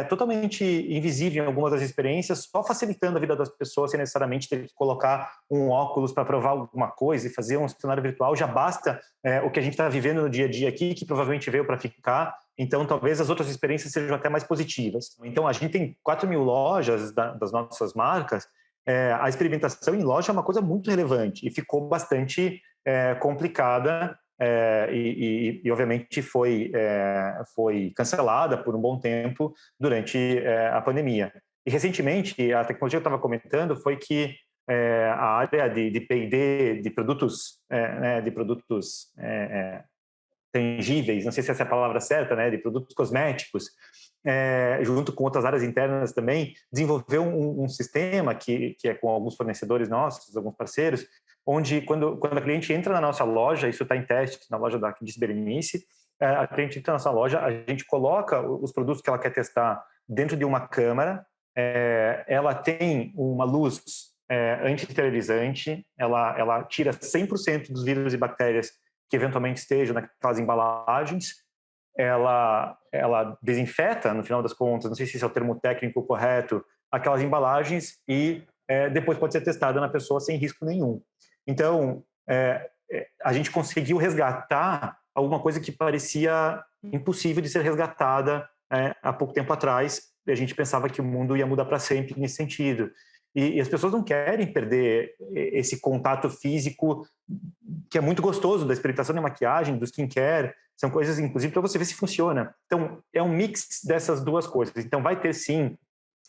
totalmente invisível em algumas das experiências, só facilitando a vida das pessoas sem necessariamente ter que colocar um óculos para provar alguma coisa e fazer um cenário virtual. Já basta o que a gente está vivendo no dia a dia aqui, que provavelmente veio para ficar. Então, talvez as outras experiências sejam até mais positivas. Então, a gente tem 4.000 lojas das nossas marcas. A experimentação em loja é uma coisa muito relevante e ficou bastante complicada e obviamente foi cancelada por um bom tempo durante a pandemia. E recentemente, a tecnologia que eu estava comentando foi que a área de P&D, de produtos tangíveis, não sei se essa é a palavra certa, né, de produtos cosméticos, junto com outras áreas internas também, desenvolveu um sistema que é com alguns fornecedores nossos, alguns parceiros, onde quando a cliente entra na nossa loja, isso está em teste na loja da Berenice, a cliente entra na nossa loja, a gente coloca os produtos que ela quer testar dentro de uma câmara, ela tem uma luz anti-esterilizante, ela tira 100% dos vírus e bactérias que eventualmente estejam naquelas embalagens, ela desinfeta, no final das contas, não sei se esse é o termo técnico correto, aquelas embalagens e depois pode ser testada na pessoa sem risco nenhum. Então, a gente conseguiu resgatar alguma coisa que parecia impossível de ser resgatada há pouco tempo atrás. A gente pensava que o mundo ia mudar para sempre nesse sentido. E as pessoas não querem perder esse contato físico que é muito gostoso, da experimentação de maquiagem, do skincare, são coisas, inclusive, para você ver se funciona. Então, é um mix dessas duas coisas. Então, vai ter, sim,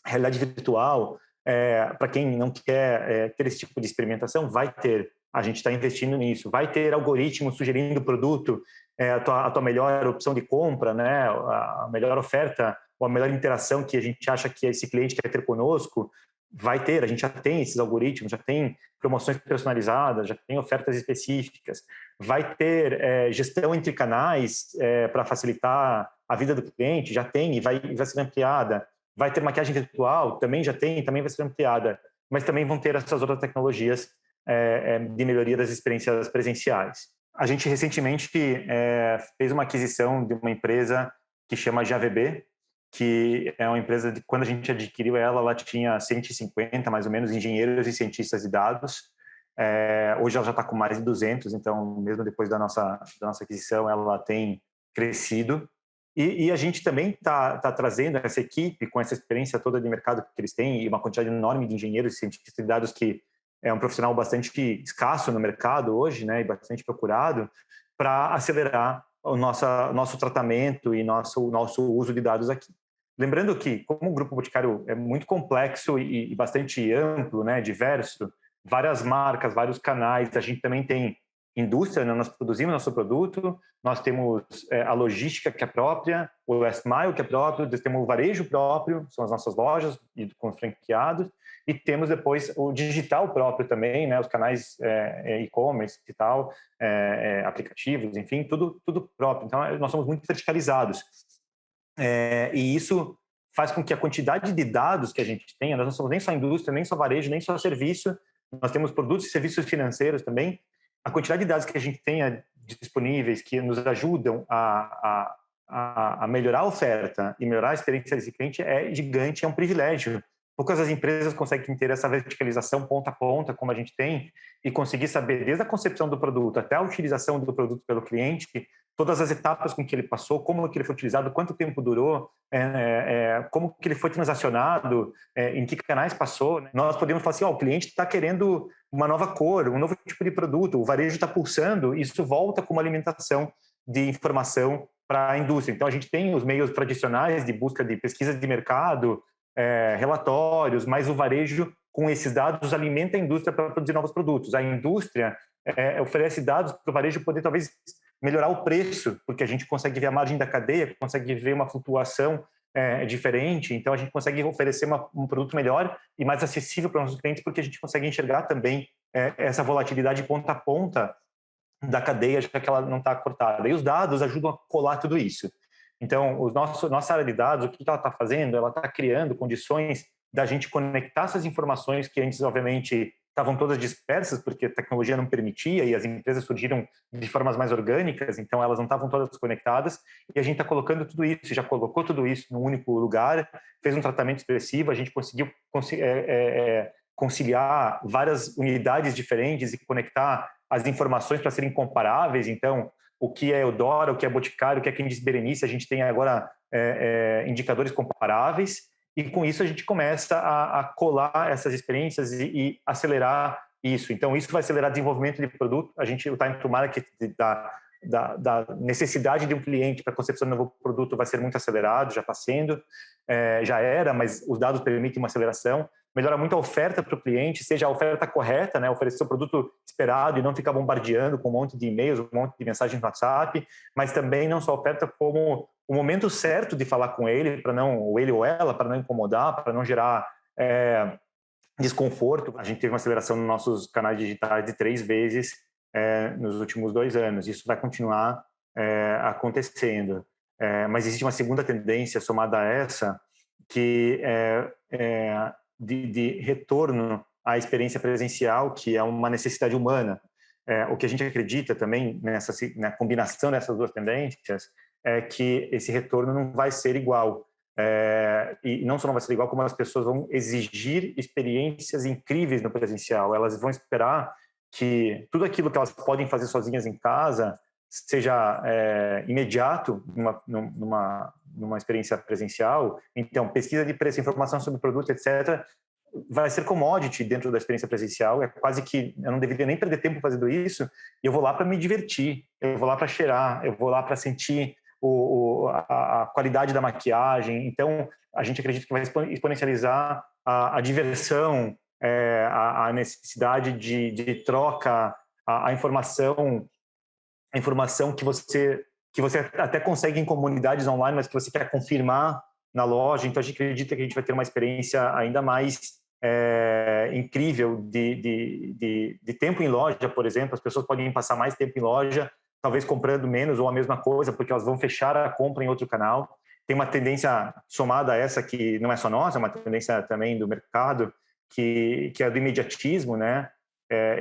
realidade virtual, para quem não quer ter esse tipo de experimentação, vai ter. A gente está investindo nisso. Vai ter algoritmos sugerindo o produto, a tua melhor opção de compra, né? A melhor oferta, ou a melhor interação que a gente acha que esse cliente quer ter conosco. Vai ter, a gente já tem esses algoritmos, já tem promoções personalizadas, já tem ofertas específicas, vai ter gestão entre canais para facilitar a vida do cliente, já tem e vai ser ampliada, vai ter maquiagem virtual, também já tem, também vai ser ampliada, mas também vão ter essas outras tecnologias de melhoria das experiências presenciais. A gente recentemente fez uma aquisição de uma empresa que chama JVB, que é uma empresa de, quando a gente adquiriu ela tinha 150, mais ou menos, engenheiros e cientistas de dados. Hoje ela já está com mais de 200, então, mesmo depois da nossa aquisição, ela tem crescido. E a gente também está trazendo essa equipe, com essa experiência toda de mercado que eles têm, e uma quantidade enorme de engenheiros e cientistas de dados, que é um profissional bastante escasso no mercado hoje, né, e bastante procurado, para acelerar o nosso tratamento e nosso uso de dados aqui. Lembrando que, como o Grupo Boticário é muito complexo e bastante amplo, né, diverso, várias marcas, vários canais, a gente também tem indústria, né, nós produzimos nosso produto, nós temos a logística que é própria, o last mile que é próprio, temos o varejo próprio, são as nossas lojas com franqueados, e temos depois o digital próprio também, né, os canais e-commerce e tal, aplicativos, enfim, tudo próprio. Então, nós somos muito verticalizados. E isso faz com que a quantidade de dados que a gente tenha, nós não somos nem só indústria, nem só varejo, nem só serviço, nós temos produtos e serviços financeiros também, a quantidade de dados que a gente tenha disponíveis que nos ajudam a melhorar a oferta e melhorar a experiência desse cliente é gigante, é um privilégio. Poucas as empresas conseguem ter essa verticalização ponta a ponta, como a gente tem, e conseguir saber desde a concepção do produto até a utilização do produto pelo cliente, todas as etapas com que ele passou, como que ele foi utilizado, quanto tempo durou, como que ele foi transacionado, em que canais passou. Né? Nós podemos falar assim, o cliente está querendo uma nova cor, um novo tipo de produto, o varejo está pulsando, isso volta como alimentação de informação para a indústria. Então, a gente tem os meios tradicionais de busca de pesquisa de mercado, relatórios, mas o varejo, com esses dados, alimenta a indústria para produzir novos produtos. A indústria oferece dados para o varejo poder, talvez, melhorar o preço, porque a gente consegue ver a margem da cadeia, consegue ver uma flutuação diferente, então a gente consegue oferecer um produto melhor e mais acessível para os nossos clientes, porque a gente consegue enxergar também essa volatilidade ponta a ponta da cadeia, já que ela não está cortada. E os dados ajudam a colar tudo isso. Então, nossa área de dados, o que ela está fazendo? Ela está criando condições da gente conectar essas informações que antes, obviamente, estavam todas dispersas, porque a tecnologia não permitia e as empresas surgiram de formas mais orgânicas, então elas não estavam todas conectadas, e a gente está colocando tudo isso, já colocou tudo isso num único lugar, fez um tratamento expressivo, a gente conseguiu conciliar várias unidades diferentes e conectar as informações para serem comparáveis. Então, o que é Eudora, o que é Boticário, o que é quem diz Berenice, a gente tem agora indicadores comparáveis, e com isso a gente começa a colar essas experiências e acelerar isso. Então, isso vai acelerar o desenvolvimento de produto. O time to market da necessidade de um cliente para a concepção de um novo produto vai ser muito acelerado, já está sendo, já era, mas os dados permitem uma aceleração. Melhora muito a oferta para o cliente, seja a oferta correta, né, oferecer o produto esperado e não ficar bombardeando com um monte de e-mails, um monte de mensagens no WhatsApp, mas também não só a oferta, como o momento certo de falar com ele, para não, ou ele ou ela, para não incomodar, para não gerar desconforto. A gente teve uma aceleração nos nossos canais digitais de 3 vezes nos últimos 2 anos. Isso vai continuar acontecendo. Mas existe uma segunda tendência somada a essa, que de retorno à experiência presencial, que é uma necessidade humana. O que a gente acredita também na combinação dessas duas tendências é que esse retorno não vai ser igual. E não só não vai ser igual, como as pessoas vão exigir experiências incríveis no presencial. Elas vão esperar que tudo aquilo que elas podem fazer sozinhas em casa seja imediato numa experiência presencial. Então, pesquisa de preço, informação sobre o produto, etc., vai ser commodity dentro da experiência presencial. É quase que eu não deveria nem perder tempo fazendo isso. Eu vou lá para me divertir, eu vou lá para cheirar, eu vou lá para sentir a qualidade da maquiagem. Então, a gente acredita que vai exponencializar a diversão, a necessidade de troca, a informação que você até consegue em comunidades online, mas que você quer confirmar na loja. Então, a gente acredita que a gente vai ter uma experiência ainda mais incrível de tempo em loja, por exemplo. As pessoas podem passar mais tempo em loja, talvez comprando menos ou a mesma coisa, porque elas vão fechar a compra em outro canal. Tem uma tendência somada a essa, que não é só nossa, é uma tendência também do mercado, que é do imediatismo, né?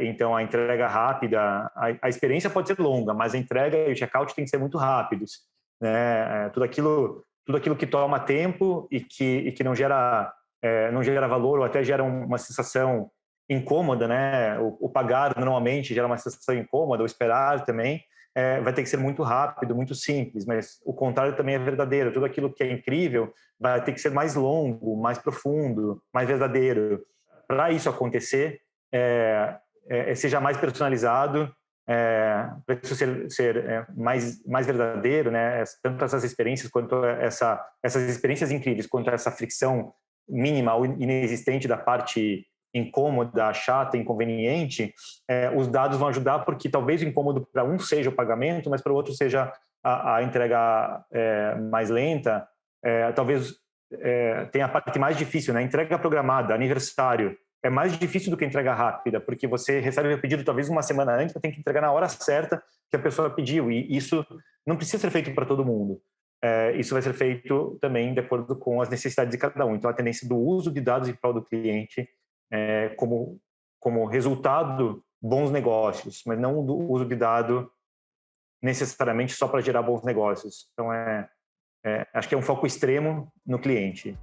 Então, a entrega rápida, a experiência pode ser longa, mas a entrega e o checkout tem que ser muito rápidos, né? Tudo aquilo que toma tempo e que não gera valor, ou até gera uma sensação incômoda, né? O pagar normalmente gera uma sensação incômoda, o esperar também vai ter que ser muito rápido, muito simples, mas o contrário também é verdadeiro. Tudo aquilo que é incrível vai ter que ser mais longo, mais profundo, mais verdadeiro. Para isso acontecer, seja mais personalizado, para isso ser mais verdadeiro, né? Tanto essas experiências quanto essas experiências incríveis, quanto essa fricção mínima ou inexistente da parte incômoda, chata, inconveniente, os dados vão ajudar, porque talvez o incômodo para um seja o pagamento, mas para o outro seja a entrega mais lenta. Talvez tenha a parte mais difícil, né? Entrega programada, aniversário, é mais difícil do que entrega rápida, porque você recebe o pedido talvez uma semana antes, tem que entregar na hora certa que a pessoa pediu, e isso não precisa ser feito para todo mundo. Isso vai ser feito também de acordo com as necessidades de cada um. Então, a tendência do uso de dados em prol do cliente como resultado, bons negócios, mas não do uso de dado necessariamente só para gerar bons negócios. Então, acho que é um foco extremo no cliente.